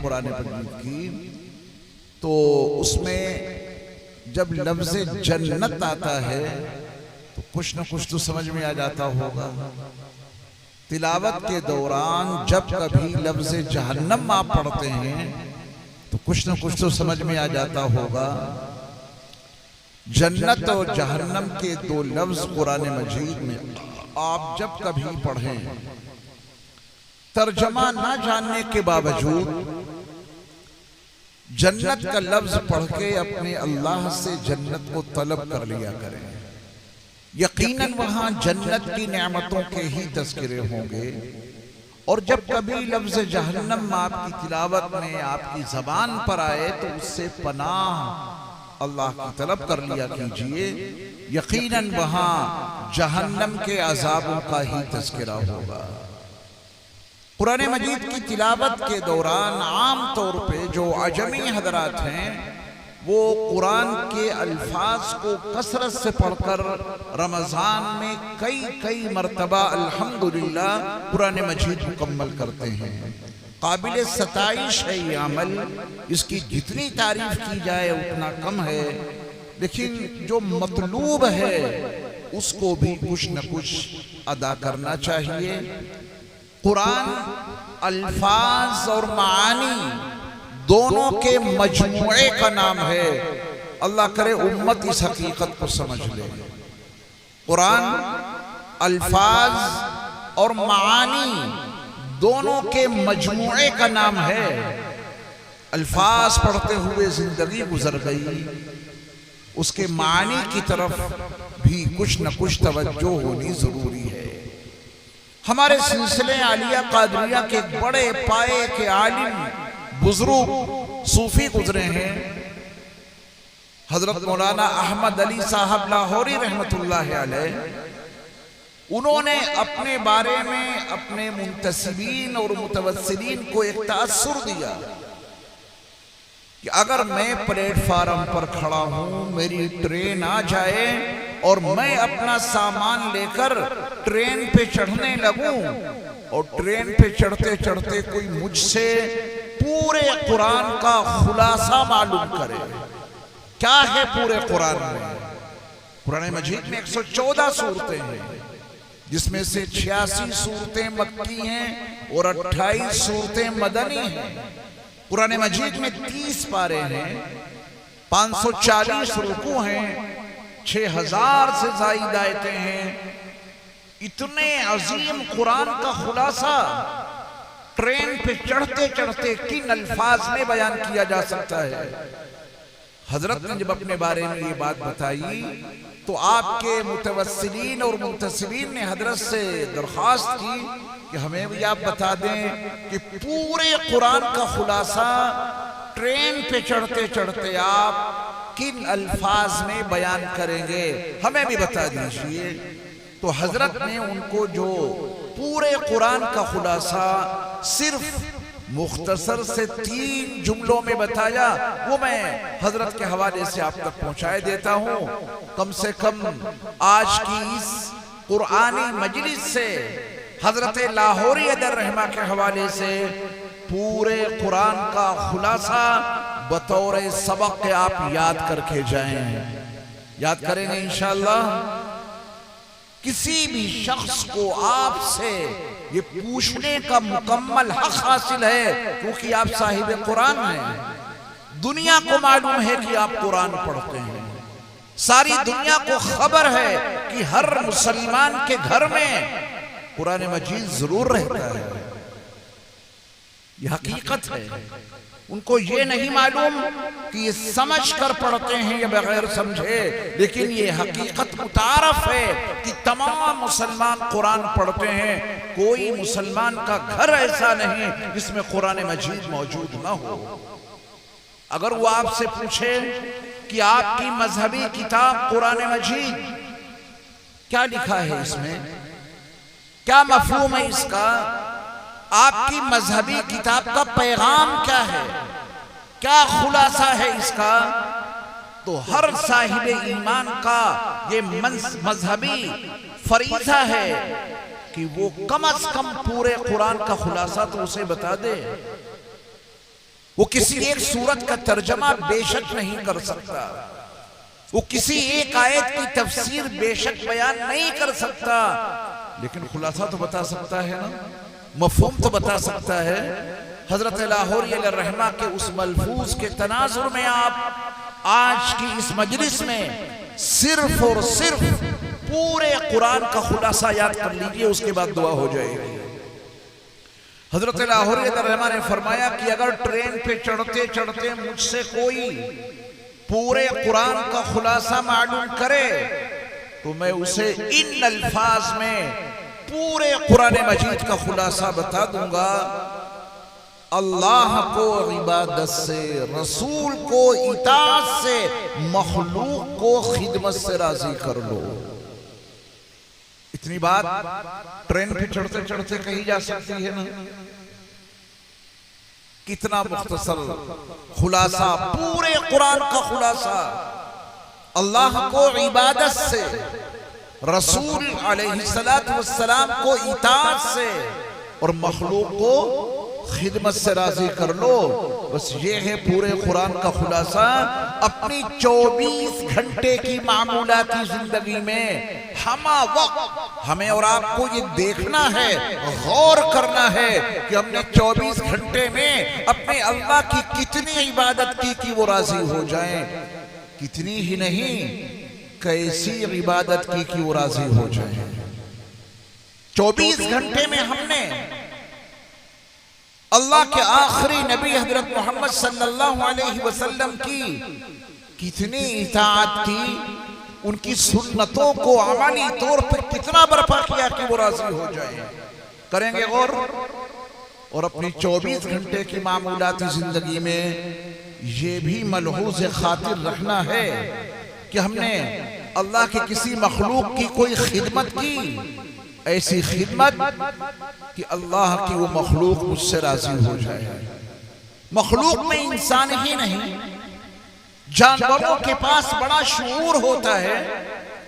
कुरान मजीद की, तो उसमें जब लफ्ज़ जन्नत आता है तो कुछ न कुछ तो समझ में आ जाता होगा। तिलावत के दौरान जब कभी लफ्ज़ जहन्नम आप पढ़ते हैं तो कुछ न कुछ तो समझ में आ जाता होगा। जन्नत और जहन्नम के दो लफ्ज़ कुरान मजीद में आप जब कभी पढ़ें, तर्जमा ना जानने के बावजूद जन्नत का लफ्ज़ पढ़ के अपने अल्लाह से जन्नत को तलब कर लिया करें। यकीनन वहां जन्नत की नेमतों के ही तज़किरे होंगे। और जब कभी लफ्ज़ जहन्नम आपकी तिलावत में आपकी ज़बान पर आए तो उससे पनाह अल्लाह की तलब कर लिया कीजिए। यकीनन वहां जहन्नम के अज़ाबों का ही तज़किरा होगा। कुरान मजीद की तिलावत के दौरान आम तौर पे जो अजमी हजरात हैं वो कुरान के अल्फाज को कसरत से पढ़कर रमज़ान में कई कई मरतबा अल्हम्दुलिल्लाह कुरान मजीद मुकम्मल करते हैं। काबिल सताइश है ये अमल, इसकी जितनी तारीफ की जाए उतना कम है, लेकिन जो मतलूब है उसको भी कुछ न कुछ अदा करना चाहिए। कुरान अल्फाज और मानी दोनों के मजमुए का नाम है। अल्लाह करे उम्मत इस हकीकत को समझ ले। कुरान अल्फाज और मानी दोनों के मजमुए का नाम है। अल्फाज पढ़ते हुए जिंदगी गुजर गई, उसके मानी की तरफ भी कुछ न कुछ तवज्जो होनी जरूरी है। हमारे सिलसिले आलिया कादरिया के बड़े पाए के आलिम बुजुर्ग सूफी गुजरे हैं, हजरत मौलाना अहमद अली साहब लाहौरी रहमतुल्लाह अलैह। उन्होंने अपने बारे में अपने मुंतसिबीन और मुतवस्सिलीन को एक तासुर दिया कि अगर मैं प्लेटफार्म पर खड़ा हूं, मेरी ट्रेन आ जाए और मैं अपना सामान लेकर ट्रेन पे चढ़ने लगूं और ट्रेन पे चढ़ते चढ़ते कोई मुझसे पूरे कुरान का खुलासा मालूम करे। क्या है पूरे कुरान में? कुरान मजीद में 114 सूरतें हैं, जिसमें से 86 सूरतें मक्की हैं और 28 सूरतें मदनी हैं। कुरान मजीद में 30 पारे हैं, 540 रुकू हैं, 6000 से ज़ायद आयतें हैं। इतने अजीम कुरान का खुलासा ट्रेन पे चढ़ते चढ़ते किन अल्फाज में बयान किया जा सकता है? हजरत ने जब अपने बारे में ये बात बताई तो आपके मुतवस्सिलीन और मुंतसिबीन ने हजरत से दरख्वास्त की कि हमें भी आप बता दें कि पूरे कुरान का खुलासा ट्रेन पे चढ़ते चढ़ते आप किन अल्फाज में बयान करेंगे, हमें भी बता दीजिए। तो हजरत ने उनको जो पूरे कुरान का खुलासा सिर्फ मुख्तसर से 3 जुमलों में बताया, वो मैं हजरत के हवाले से आप तक पहुंचाए देता हूं। कम से कम आज की इस कुरानी मजलिस से हजरत लाहौरी अदर रहमा के हवाले से पूरे कुरान का खुलासा बतौर सबक के आप याद करके जाएं। याद करेंगे इंशाअल्लाह। किसी भी शख्स को आपसे ये पूछने का मुकम्मल हक हासिल है, क्योंकि आप साहिब कुरान हैं। दुनिया को मालूम है कि आप कुरान पढ़ते हैं। सारी दुनिया को खबर है कि हर मुसलमान के घर में कुरान मजीद जरूर रहता है। यह हकीकत है। उनको ये नहीं मालूम कि ये समझ कर पढ़ते हैं या बगैर समझे, लेकिन ये हकीकत मुतारफ है कि तमाम मुसलमान कुरान पढ़ते हैं। कोई मुसलमान का घर ऐसा नहीं जिसमें कुरान मजीद मौजूद ना हो। अगर वो आपसे पूछे कि आपकी मजहबी किताब कुरान मजीद क्या लिखा है, इसमें क्या मफहूम है इसका, आपकी मजहबी किताब का पैगाम क्या है, क्या खुलासा है इसका, तो हर साहिब ईमान का ये मजहबी फरीज़ा है कि वो कम से कम पूरे कुरान का खुलासा तो उसे बता दे। वो किसी एक सूरत का तर्जमा बेशक नहीं कर सकता, वो किसी एक आयत की तफसीर बेशक बयान नहीं कर सकता, लेकिन खुलासा तो बता सकता है ना, मफहूम तो बता सकता है। हजरत लाहौरी रहमा के उस मलफूज के तनाजुर में आप आज की इस मजलिस में सिर्फ और सिर्फ पूरे कुरान का खुलासा याद कर लीजिए, उसके बाद दुआ हो जाएगी। हजरत लाहौरी रहमा ने फरमाया कि अगर ट्रेन पे चढ़ते चढ़ते मुझसे कोई पूरे कुरान का खुलासा मालूम करे तो मैं उसे इन अल्फाज में पूरे कुरान मजीद का खुलासा बता दूंगा। अल्लाह को इबादत से, रसूल को इताअत से, मखलूक को खिदमत से राजी कर लो। इतनी बात ट्रेन पे चढ़ते चढ़ते कही जा सकती है ना। कितना मुख्तसर खुलासा, पूरे कुरान का खुलासा। अल्लाह को इबादत से, रसूल अलैहिस्सलातु वस्सलाम को इताअत से और मखलूक को खिदमत से राजी कर लो। बस ये है पूरे कुरान का खुलासा। अपनी 24 घंटे की मामूलाती जिंदगी में हमा वक्त हमें और आपको ये देखना है, गौर करना है कि हमने 24 घंटे में अपने अल्लाह की कितनी इबादत की कि वो राजी हो जाएं। कितनी ही नहीं, कैसी इबादत की कि वो राजी हो जाएं। 24 घंटे में हमने अल्लाह के आखिरी नबी हजरत मोहम्मद सल्लल्लाहु अलैहि वसल्लम की कितनी इताअत की, उनकी सुन्नतों को अमली तौर पर कितना बर्पा किया कि वो राजी हो जाए। करेंगे और अपनी 24 घंटे की मामूलाती जिंदगी में ये भी मलहूज़ खातिर रखना है कि हमने अल्लाह के किसी मखलूक की कोई खिदमत की, ऐसी खिदमत कि अल्लाह की वो मखलूक मुझसे राजी हो जाए। मखलूक में इंसान ही नहीं, जानवरों के पास बड़ा शऊर होता है।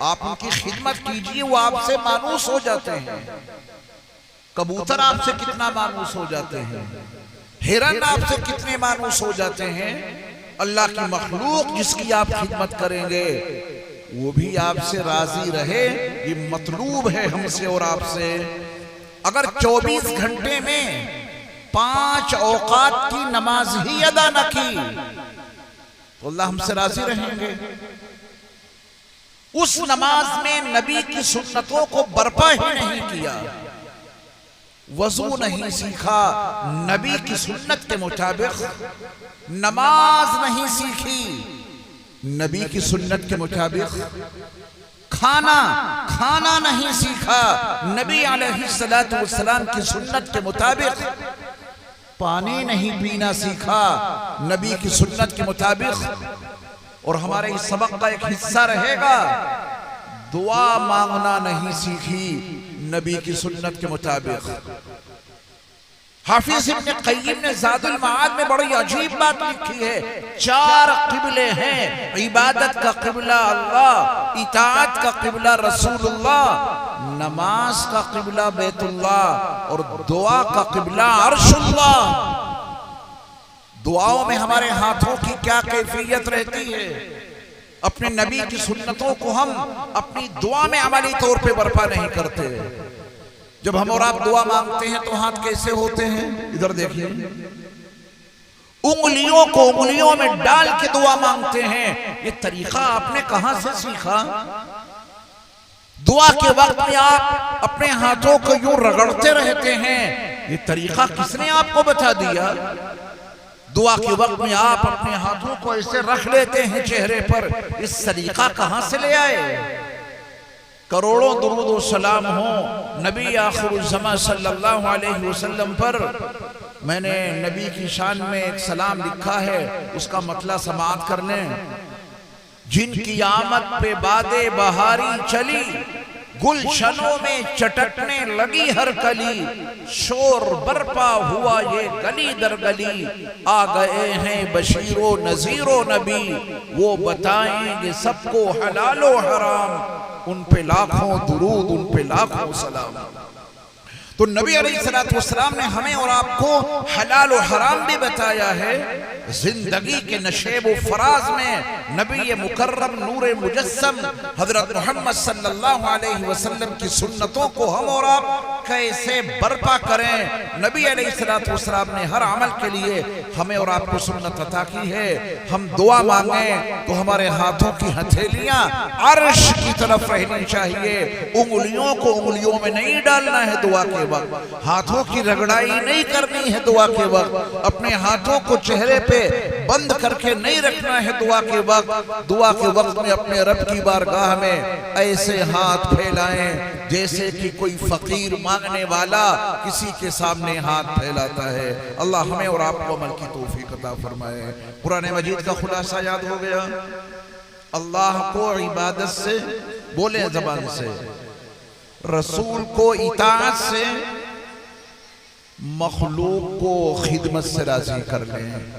आप उनकी खिदमत कीजिए, वो आपसे मानूस हो जाते हैं। कबूतर आपसे कितना मानूस हो जाते हैं, हिरन आपसे कितने मानूस हो जाते हैं। अल्लाह की मखलूक जिसकी आप खिदमत करेंगे वो भी आपसे राजी रहे, ये मतलूब है हमसे और आपसे। अगर 24 घंटे में 5 औकात की नमाज ही अदा न की तो अल्लाह हमसे राजी रहेंगे। उस नमाज में नबी की सुन्नतों को बर्पा ही नहीं किया, वजू नहीं सीखा नबी की सुन्नत के मुताबिक, नमाज नहीं सीखी नबी की सुन्नत के मुताबिक, खाना नहीं सीखा नबी अलैहिस्सलातु वस्सलाम की सुन्नत के मुताबिक, पानी नहीं पीना सीखा नबी की सुन्नत के मुताबिक। और हमारे इस सबक का एक हिस्सा रहेगा, दुआ मांगना नहीं सीखी नबी की सुन्नत के मुताबिक। हाफिज इब्न क़य्यिम ने ज़ादुल मआद में बड़ी अजीब बात लिखी है। 4 क़िबले हैं, इबादत का क़िबला अल्लाह, इताअत का क़िबला रसूलुल्लाह, नमाज का क़िबला बैतुल्लाह और दुआ का क़िबला अर्शुल्लाह। दुआओं में हमारे हाथों की क्या कैफियत रहती है। अपने नबी की सुन्नतों को हम अपनी दुआ में अमली तौर पे बर्पा नहीं करते। जब हम और आप दुआ मांगते हैं तो हाथ कैसे होते हैं, इधर देखिए, उंगलियों को उंगलियों में डाल के दुआ मांगते हैं। ये तरीका आपने कहां से सीखा? दुआ के वक्त में आप अपने हाथों को यूं रगड़ते रहते हैं, ये तरीका किसने आपको बता दिया? दुआ के वक्त में आप अपने हाथों को ऐसे रख लेते हैं चेहरे पर, इस तरीका कहां से ले आए? करोड़ों दुरूद व सलाम हो नबी आखिरुज़्ज़मा सल्लल्लाहु अलैहि वसल्लम पर। मैंने नबी की शान में एक सलाम लिखा है, उसका मतलब समाअत कर लें। जिनकी आमद पे बादे बहारी चली, गुलशनों में चटकने लगी हर कली, शोर बरपा हुआ ये गली दर गली, आ गए हैं बशीरो नजीरो नबी, वो बताएंगे सबको हलालो हराम, उन पे लाखों दुरूद, उन पे लाखों सलाम। तो तो नबी अलैहिस्सलाम ने हमें और आपको हलाल और हराम भी बताया है। जिंदगी के नशेब व फराज में नबी मुकर्रम नूरे मुजस्सम हजरत मोहम्मद सल्लल्लाहु अलैहि वसल्लम की सुन्नतों को हम और आप कैसे बर्पा करें। नबी अलैहिस्सलाम ने हर अमल के लिए हमें और आपको सुन्नत अता की है। हम दुआ मांगे तो हमारे हाथों की हथेलियां अर्श की तरफ रहनी चाहिए, उंगलियों को उंगलियों में नहीं डालना है दुआ के वक्त, हाथों की रगड़ाई नहीं करनी है दुआ के वक्त, अपने हाथों को चेहरे पे बंद करके नहीं रखना है दुआ के वक्त। दुआ के वक्त में अपने रब की बारगाह में ऐसे हाथ फैलाएं जैसे कि कोई फकीर मांगने वाला किसी के सामने हाथ फैलाता है। अल्लाह हमें और आपको अमल की तौफीक अता फरमाए। कुरान मजीद का खुलासा याद हो गया। अल्लाह को इबादत से, बोले जबान से, रसूल को इताअत से, मखलूक को खिदमत से राजी कर लें।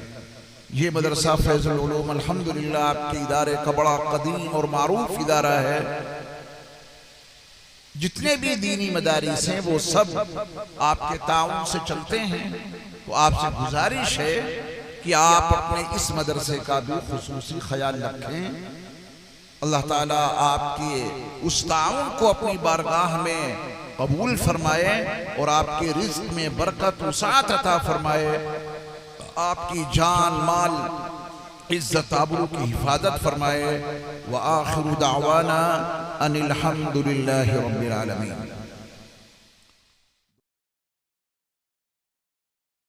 ये मदरसा फैजुल उलूम अल्हम्दुलिल्लाह आपके इदारे का बड़ा कदीम और मारूफ इदारा है। जितने भी दीनी मदारिस हैं वो सब आपके ताउन से चलते हैं। तो आपसे गुजारिश है कि आप अपने इस मदरसे का भी खुसूसी ख्याल रखें। अल्लाह ताला आपके उस ताउन को अपनी बारगाह में कबूल फरमाए और आपके रिज़्क़ में बरकत वसाअत अता फरमाए, आपकी जान माल इज्जत आबरू की हिफाजत फरमाए। व आखिरु दावाना अनिल हम्दुलिल्लाहि रब्बिल आलमीन।